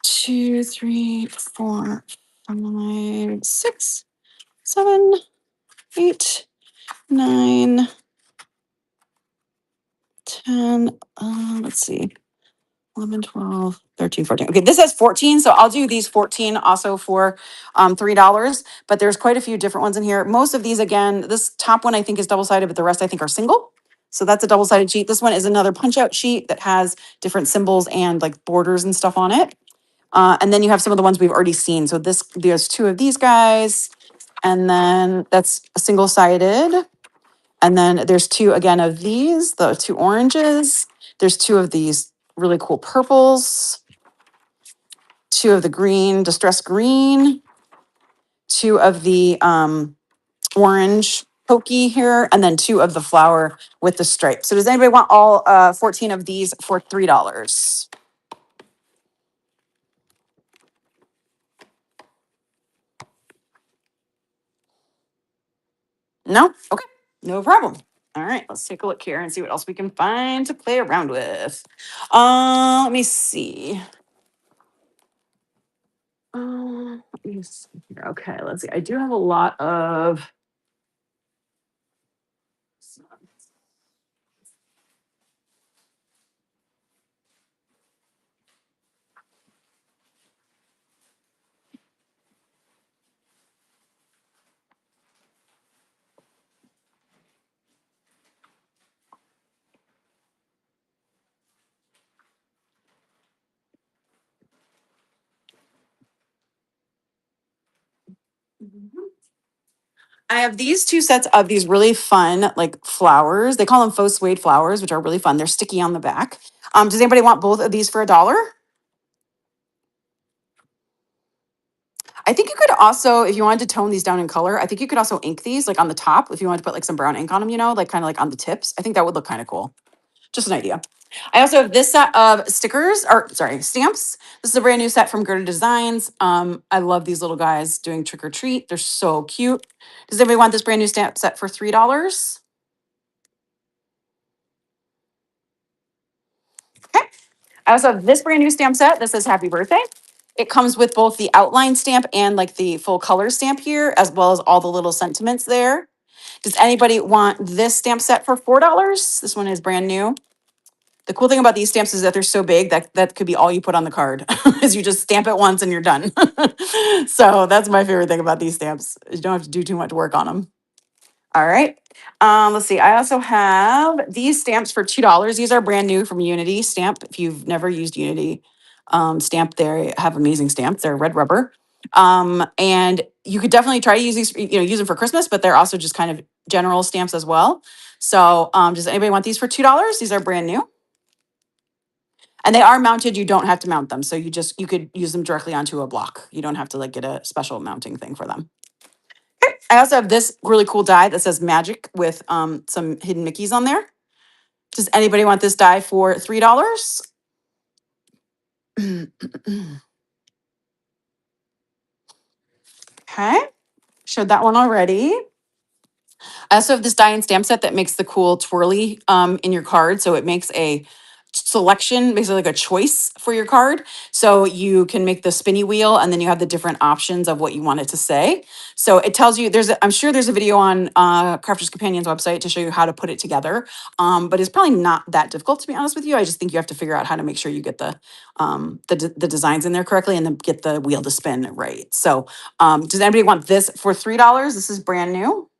2, 3, 4, 5, 6, 7, 8, 9, 10. Let's see. 11, 12, 13, 14. Okay, this has 14. So I'll do these 14 also for $3. But there's quite a few different ones in here. Most of these, again, this top one I think is double-sided, but the rest I think are single. So that's a double-sided sheet. This one is another punch-out sheet that has different symbols and like borders and stuff on it. And then you have some of the ones we've already seen. So there's two of these guys, and then that's a single-sided. And then there's two again of these, the two oranges. There's two of these really cool purples, two of the green, distressed green, two of the orange pokey here, and then two of the flower with the stripe. So does anybody want all 14 of these for $3? No? Okay, no problem. All right, let's take a look here and see what else we can find to play around with. Let me see. Let me see here. Okay, let's see. I do have a lot of. I have these two sets of these really fun like flowers. They call them faux suede flowers, which are really fun. They're sticky on the back. Does anybody want both of these for $1? I think you could also, if you wanted to tone these down in color, I think you could also ink these like on the top if you wanted to put like some brown ink on them, like kind of like on the tips. I think that would look kind of cool. Just an idea. I also have this set of stickers, or sorry, stamps. This is a brand new set from Gerda Designs. I love these little guys doing trick or treat. They're so cute. Does anybody want this brand new stamp set for $3? Okay. I also have this brand new stamp set that says happy birthday. It comes with both the outline stamp and like the full color stamp here, as well as all the little sentiments there. Does anybody want this stamp set for $4? This one is brand new. The cool thing about these stamps is that they're so big that that could be all you put on the card is you just stamp it once and you're done. So that's my favorite thing about these stamps. You don't have to do too much work on them. All right. Let's see. I also have these stamps for $2. These are brand new from Unity Stamp. If you've never used Unity Stamp, they have amazing stamps. They're red rubber. And you could definitely try to use these, use them for Christmas, but they're also just kind of general stamps as well. So does anybody want these for $2? These are brand new. And they are mounted. You don't have to mount them. So you could use them directly onto a block. You don't have to like get a special mounting thing for them. I also have this really cool die that says magic with some hidden Mickeys on there. Does anybody want this die for $3? Okay, showed that one already. I also have this die and stamp set that makes the cool twirly in your card. So it makes a selection, basically like a choice for your card. So you can make the spinny wheel and then you have the different options of what you want it to say. So it tells you I'm sure there's a video on Crafter's Companion's website to show you how to put it together. But it's probably not that difficult, to be honest with you. I just think you have to figure out how to make sure you get the designs in there correctly and then get the wheel to spin right. So does anybody want this for $3? This is brand new.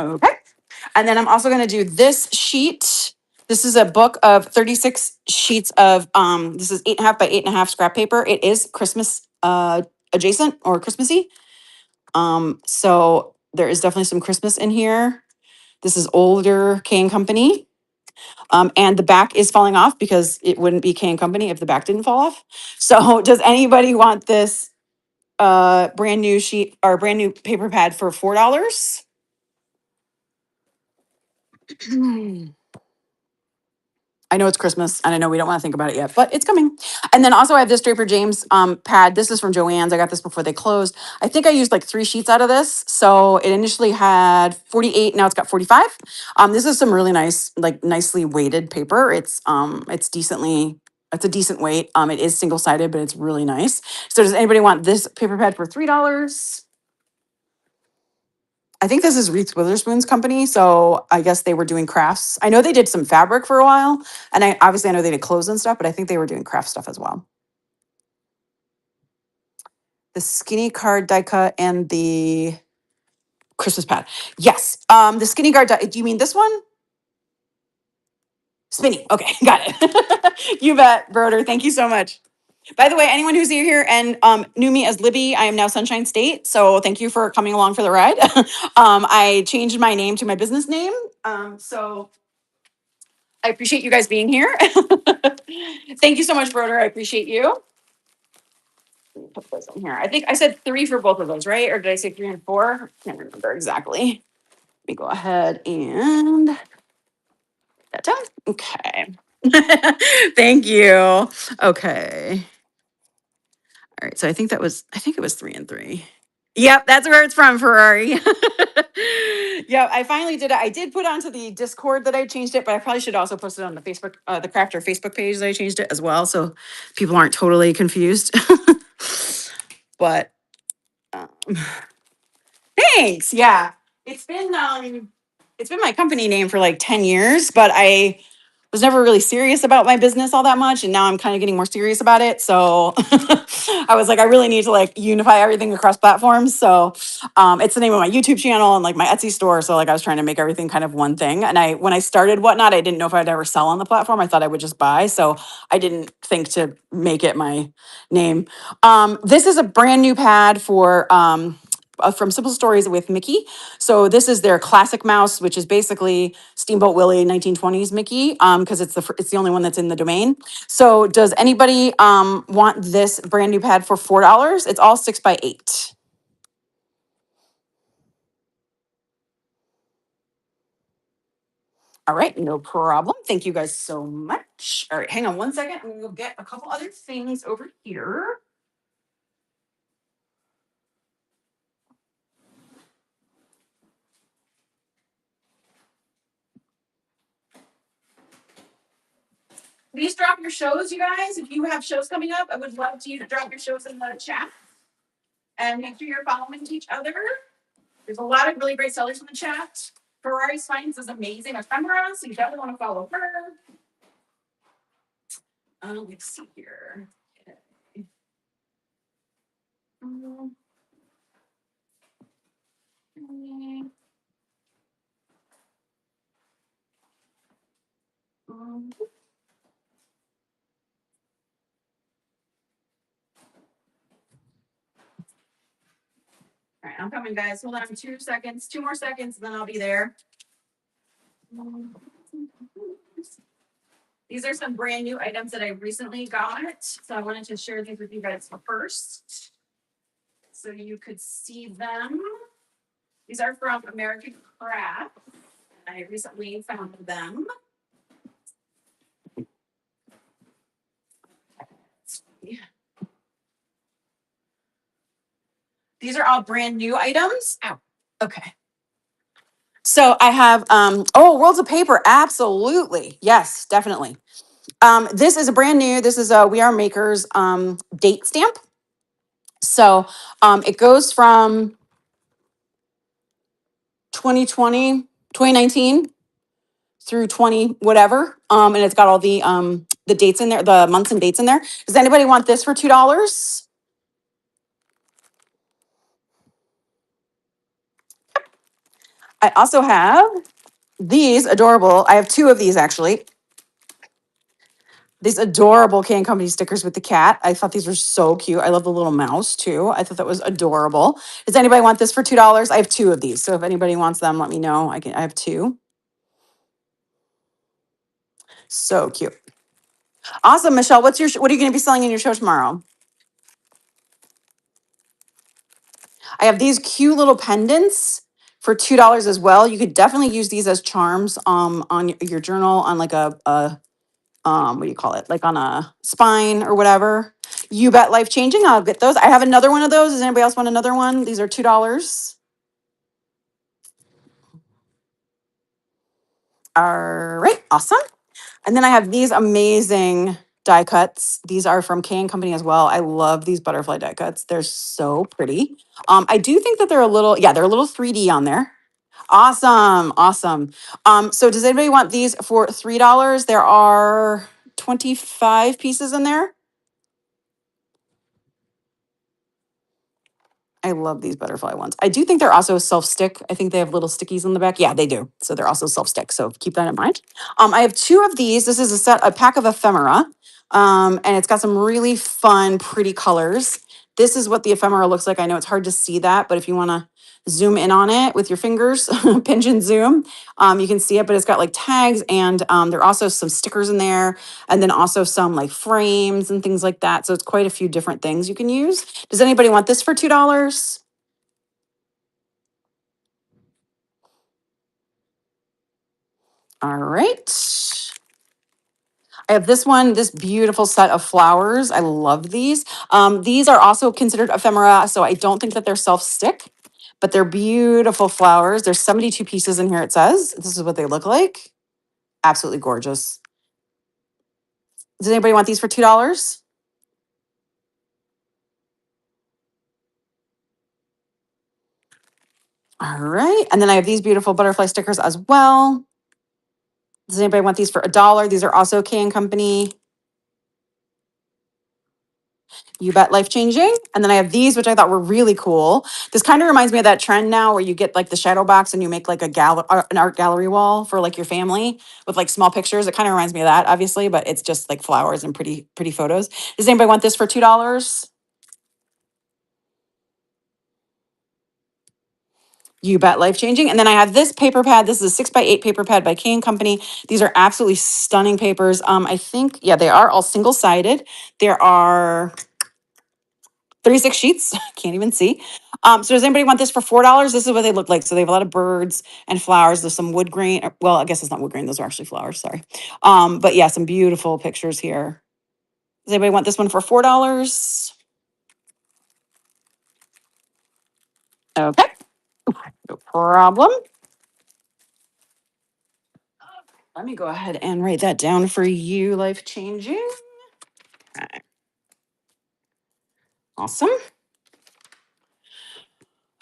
Okay. And then I'm also going to do this sheet. This is a book of 36 sheets of, this is 8.5 by 8.5 scrap paper. It is Christmas adjacent or Christmassy. So there is definitely some Christmas in here. This is older K & Company. And the back is falling off because it wouldn't be K & Company if the back didn't fall off. So does anybody want this brand new sheet or brand new paper pad for $4? I know it's Christmas and I know we don't want to think about it yet, but it's coming. And then also I have this Draper James pad. This is from Joann's. I got this before they closed. I think I used like 3 sheets out of this. So it initially had 48, now it's got 45. This is some really nice, like nicely weighted paper. It's a decent weight. It is single-sided, but it's really nice. So does anybody want this paper pad for $3? I think this is Reese Witherspoon's company, so I guess they were doing crafts. I know they did some fabric for a while, and I know they did clothes and stuff, but I think they were doing craft stuff as well. The skinny card die cut and the Christmas pad. Yes, the skinny card die. Do you mean this one? Spinny. Okay, got it. You bet, Broder. Thank you so much. By the way, anyone who's here and knew me as Libby, I am now Sunshine State. So thank you for coming along for the ride. I changed my name to my business name. So I appreciate you guys being here. Thank you so much, Broder. I appreciate you. Put those in here. I think I said 3 for both of those, right? Or did I say 3 and 4? Can't remember exactly. Let me go ahead and that done. Okay. Thank you. Okay. All right. So I think it was 3 and 3. Yep, that's where it's from, Ferrari. Yeah, I finally did it. I did put onto the Discord that I changed it, but I probably should also post it on the Facebook, the Crafter Facebook page that I changed it as well, so people aren't totally confused. But um, thanks. Yeah, it's been my company name for like 10 years, but I was never really serious about my business all that much, and now I'm kind of getting more serious about it. So I was like, I really need to like unify everything across platforms. So it's the name of my YouTube channel and like my Etsy store. So like I was trying to make everything kind of one thing. And when I started Whatnot, I didn't know if I'd ever sell on the platform. I thought I would just buy. So I didn't think to make it my name. This is a brand new pad for from Simple Stories with Mickey. So this is their classic mouse, which is basically Steamboat Willie 1920s Mickey, because it's the only one that's in the domain. So does anybody want this brand new pad for $4? It's all 6 by 8. All right, no problem. Thank you guys so much. All right, hang on one second. I'm gonna go get a couple other things over here. Please drop your shows, you guys. If you have shows coming up, I would love you to drop your shows in the chat. And make sure you're following each other. There's a lot of really great sellers in the chat. Ferrari's Finds is amazing ephemera, so you definitely want to follow her. Let's see here. Okay. All right, I'm coming, guys. Hold on 2 seconds, 2 more seconds, and then I'll be there. These are some brand new items that I recently got. So I wanted to share these with you guys first, so you could see them. These are from American Craft. I recently found them. These are all brand new items. Ow. Okay. So I have Worlds of Paper. Absolutely. Yes, definitely. This is a brand new, this is a We Are Makers date stamp. So it goes from 2020, 2019 through 20 whatever. And it's got all the dates in there, the months and dates in there. Does anybody want this for $2? I also have these adorable, I have 2 of these actually. These adorable Can Company stickers with the cat. I thought these were so cute. I love the little mouse too. I thought that was adorable. Does anybody want this for $2? I have 2 of these. So if anybody wants them, let me know. I have 2. So cute. Awesome, Michelle. What are you going to be selling in your show tomorrow? I have these cute little pendants for $2 as well. You could definitely use these as charms on your journal, on like a what do you call it? Like on a spine or whatever. You bet, life changing. I'll get those. I have another one of those. Does anybody else want another one? These are $2. All right, awesome. And then I have these amazing die cuts. These are from K and Company as well. I love these butterfly die cuts. They're so pretty. I do think that they're they're a little 3D on there. Awesome, awesome. So does anybody want these for $3? There are 25 pieces in there. I love these butterfly ones. I do think they're also self-stick. I think they have little stickies in the back. Yeah, they do. So they're also self-stick. So keep that in mind. I have 2 of these. This is a pack of ephemera. And it's got some really fun, pretty colors. This is what the ephemera looks like. I know it's hard to see that, but if you want to zoom in on it with your fingers, pinch and zoom, you can see it, but it's got like tags and there are also some stickers in there, and then also some like frames and things like that. So it's quite a few different things you can use. Does anybody want this for $2? All right. I have this beautiful set of flowers. I love these. These are also considered ephemera, so I don't think that they're self-stick, but they're beautiful flowers. There's 72 pieces in here, it says. This is what they look like. Absolutely gorgeous. Does anybody want these for $2? All right. And then I have these beautiful butterfly stickers as well. Does anybody want these for $1? These are also K and Company. You bet, life changing. And then I have these, which I thought were really cool. This kind of reminds me of that trend now where you get like the shadow box and you make like an art gallery wall for like your family with like small pictures. It kind of reminds me of that, obviously, but it's just like flowers and pretty photos. Does anybody want this for $2? You bet, life changing. And then I have this paper pad. This is a 6x8 paper pad by K and Company. These are absolutely stunning papers. I think, yeah, they are all single sided. There are 36 sheets. Can't even see. So does anybody want this for $4? This is what they look like. So they have a lot of birds and flowers. There's some wood grain. Well, I guess it's not wood grain. Those are actually flowers. Sorry. But yeah, some beautiful pictures here. Does anybody want this one for $4? Okay, no problem. Let me go ahead and write that down for you, life changing. Okay. Awesome.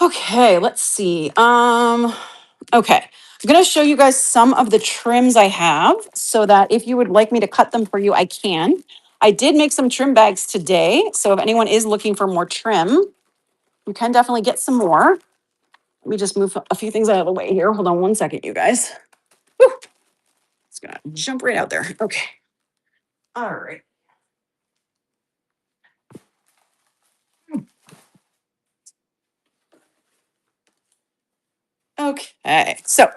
Okay, let's see. Okay. I'm going to show you guys some of the trims I have so that if you would like me to cut them for you, I can. I did make some trim bags today. So if anyone is looking for more trim, you can definitely get some more. Let me just move a few things out of the way here. Hold on one second, you guys. Whew. It's going to jump right out there. Okay. All right. Okay. So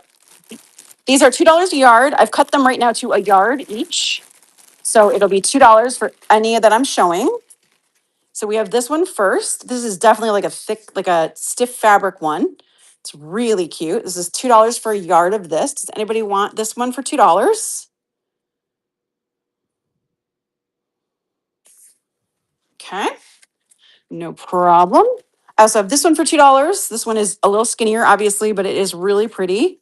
these are $2 a yard. I've cut them right now to a yard each. So it'll be $2 for any that I'm showing. So we have this one first. This is definitely like a thick, like a stiff fabric one. It's really cute. This is $2 for a yard of this. Does anybody want this one for $2? Okay, no problem. I also have this one for $2. This one is a little skinnier, obviously, but it is really pretty.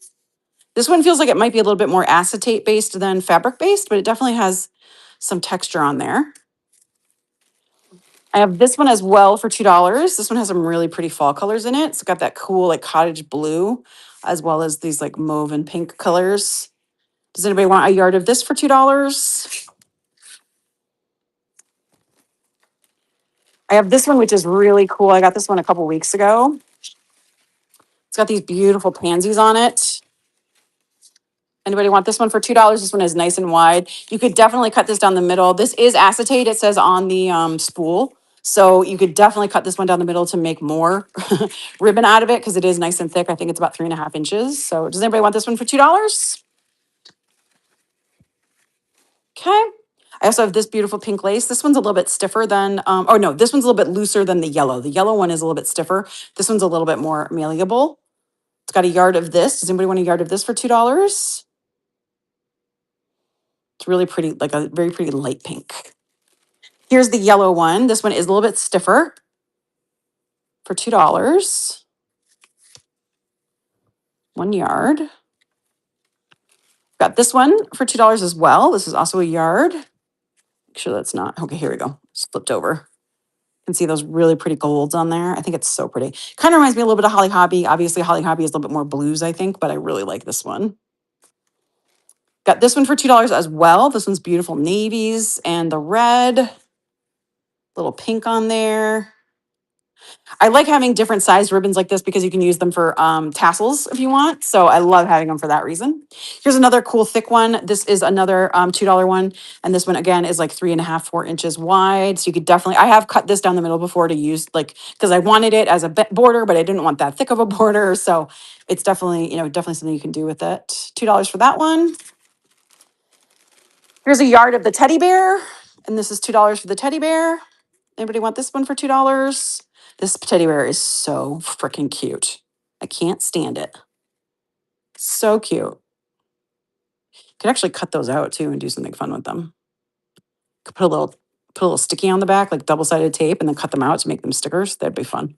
This one feels like it might be a little bit more acetate based than fabric based, but it definitely has some texture on there. I have this one as well for $2. This one has some really pretty fall colors in it. It's got that cool like cottage blue, as well as these like mauve and pink colors. Does anybody want a yard of this for $2? I have this one, which is really cool. I got this one a couple weeks ago. It's got these beautiful pansies on it. Anybody want this one for $2? This one is nice and wide. You could definitely cut this down the middle. This is acetate, it says on the spool. So you could definitely cut this one down the middle to make more ribbon out of it because it is nice and thick. I think it's about 3.5 inches. So does anybody want this one for $2? Okay. I also have this beautiful pink lace. This one's a little bit stiffer than, oh no, this one's a little bit looser than the yellow. The yellow one is a little bit stiffer. This one's a little bit more malleable. It's got a yard of this. Does anybody want a yard of this for $2? It's really pretty, like a very pretty light pink. Here's the yellow one. This one is a little bit stiffer for $2. 1 yard. Got this one for $2 as well. This is also a yard. Make sure that's not, okay, here we go. It's flipped over. You can see those really pretty golds on there. I think it's so pretty. Kind of reminds me a little bit of Holly Hobby. Obviously, Holly Hobby is a little bit more blues, I think, but I really like this one. Got this one for $2 as well. This one's beautiful navies and the red, little pink on there. I like having different sized ribbons like this because you can use them for tassels if you want. So I love having them for that reason. Here's another cool thick one. This is another $2 one. And this one again is like 3.5, 4 inches wide. So you could definitely, I have cut this down the middle before to use like, because I wanted it as a border, but I didn't want that thick of a border. So it's definitely, definitely something you can do with it. $2 for that one. Here's a yard of the teddy bear. And this is $2 for the teddy bear. Anybody want this one for $2? This teddy bear is so freaking cute. I can't stand it. So cute. Could actually cut those out too and do something fun with them. Could put a little sticky on the back, like double-sided tape, and then cut them out to make them stickers. That'd be fun.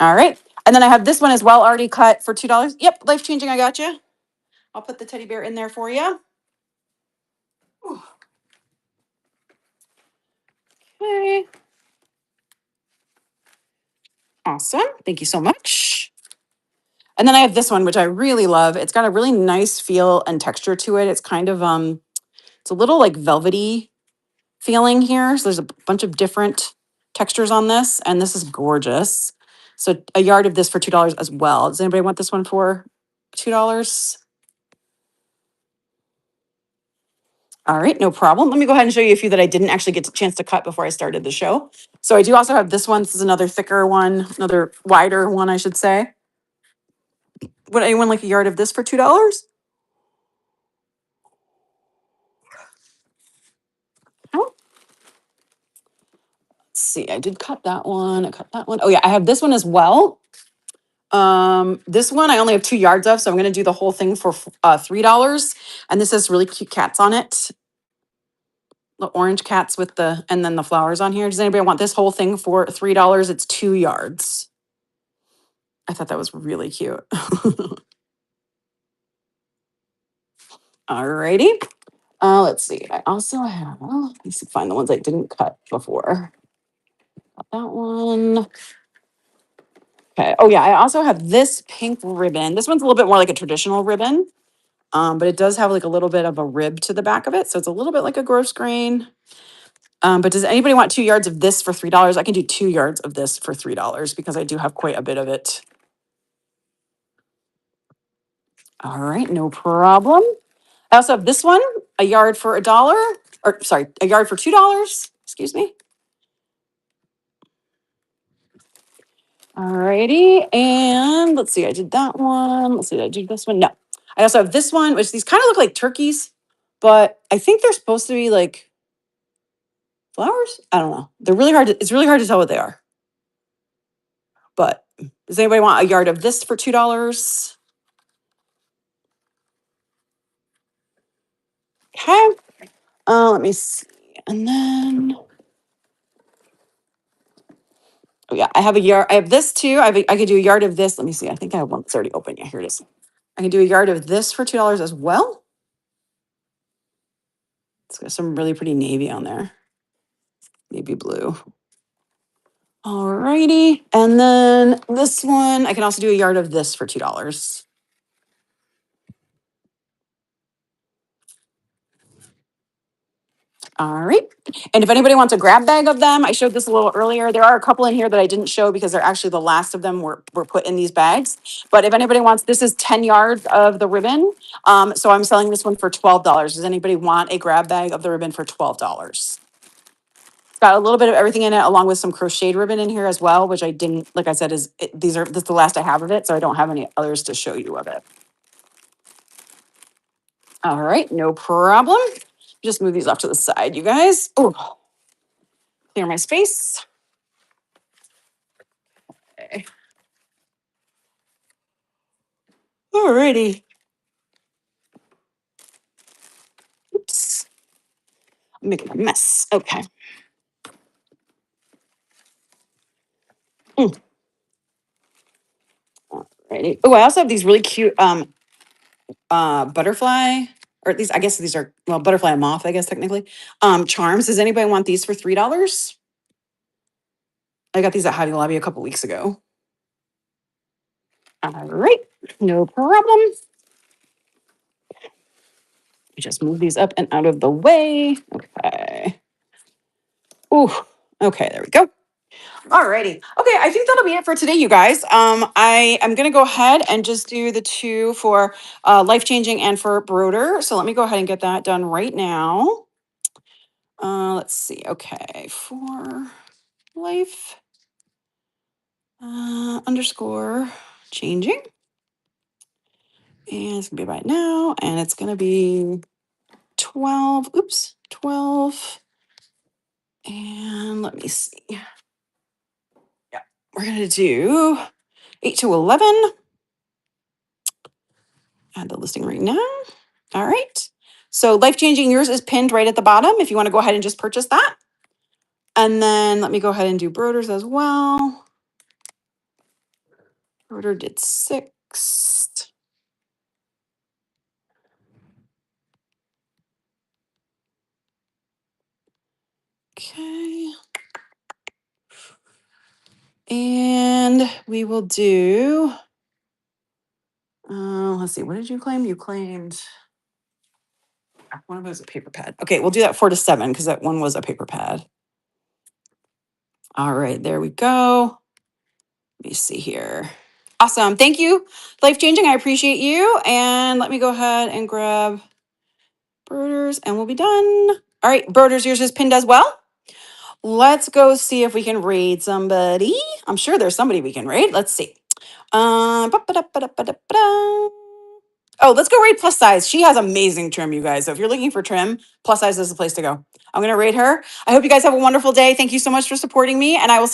All right. And then I have this one as well, already cut for $2. Yep, life-changing, I got you. I'll put the teddy bear in there for you. Okay. Awesome. Thank you so much. And then I have this one, which I really love. It's got a really nice feel and texture to it. It's kind of it's a little like velvety feeling here. So there's a bunch of different textures on this, and this is gorgeous. So a yard of this for $2 as well. Does anybody want this one for $2? All right, no problem. Let me go ahead and show you a few that I didn't actually get a chance to cut before I started the show. So I do also have this one. This is another thicker one, another wider one, I should say. Would anyone like a yard of this for $2? Oh. Let's see. I did cut that one. I cut that one. Oh yeah, I have this one as well. This one I only have 2 yards of, so I'm gonna do the whole thing for $3. And this has really cute cats on it. The orange cats with the and then the flowers on here. Does anybody want this whole thing for $3? It's 2 yards. I thought that was really cute. Alrighty. Let's see. I also have, let me see, find the ones I didn't cut before. Got that one. Okay. Oh yeah, I also have this pink ribbon. This one's a little bit more like a traditional ribbon. But it does have like a little bit of a rib to the back of it. So it's a little bit like a gross grain. But does anybody want 2 yards of this for $3? I can do 2 yards of this for $3 because I do have quite a bit of it. All right, no problem. I also have this one, a yard for $1, or sorry, a yard for $2. Excuse me. All righty, and let's see, I did that one. Let's see, did I do this one? No. I also have this one, which these kind of look like turkeys, but I think they're supposed to be like flowers. I don't know. They're really hard. It's really hard to tell what they are. But does anybody want a yard of this for $2? Okay. Let me see. And then, oh yeah, I have a yard. I have this too. I could do a yard of this. Let me see. I think I have one that's already open. Yeah, here it is. I can do a yard of this for $2 as well. It's got some really pretty navy on there. Navy blue. Alrighty. And then this one, I can also do a yard of this for $2. All right. And if anybody wants a grab bag of them, I showed this a little earlier. There are a couple in here that I didn't show because they're actually the last of them were put in these bags. But if anybody wants, this is 10 yards of the ribbon. So I'm selling this one for $12. Does anybody want a grab bag of the ribbon for $12? It's got a little bit of everything in it, along with some crocheted ribbon in here as well, which I didn't, like I said, this is the last I have of it. So I don't have any others to show you of it. All right, no problem. Just move these off to the side, you guys. Oh, clear my space. Okay. Alrighty. Oops. I'm making a mess. Okay. Mm. Alrighty. Oh, I also have these really cute butterfly, or at least I guess these are, well, butterfly and moth, I guess technically. Charms. Does anybody want these for $3? I got these at Hobby Lobby a couple weeks ago. All right, no problem. Just move these up and out of the way. Okay. Ooh, okay, there we go. Alrighty. Okay, I think that'll be it for today, you guys. I am gonna go ahead and just do the two for life changing and for broder. So let me go ahead and get that done right now. Let's see. Okay, for life underscore changing, and it's gonna be right now, and it's gonna be 12. Oops, 12. And let me see. Yeah, we're gonna do 8 to 11. Add the listing right now. All right. So life changing, yours is pinned right at the bottom if you want to go ahead and just purchase that. And then let me go ahead and do Broders as well. Broder did 6. Okay. And we will do, let's see, what did you claim? You claimed, one of those a paper pad. Okay, we'll do that 4 to 7 because that one was a paper pad. All right, there we go. Let me see here. Awesome. Thank you, Life Changing. I appreciate you. And let me go ahead and grab Broders and we'll be done. All right, Broders, yours is pinned as well. Let's go see if we can raid somebody. I'm sure there's somebody we can raid. Let's see. Ba-ba-da-ba-da-ba-da-ba-da. Oh, let's go rate plus size. She has amazing trim, you guys. So if you're looking for trim, plus size is the place to go. I'm going to rate her. I hope you guys have a wonderful day. Thank you so much for supporting me, and I will see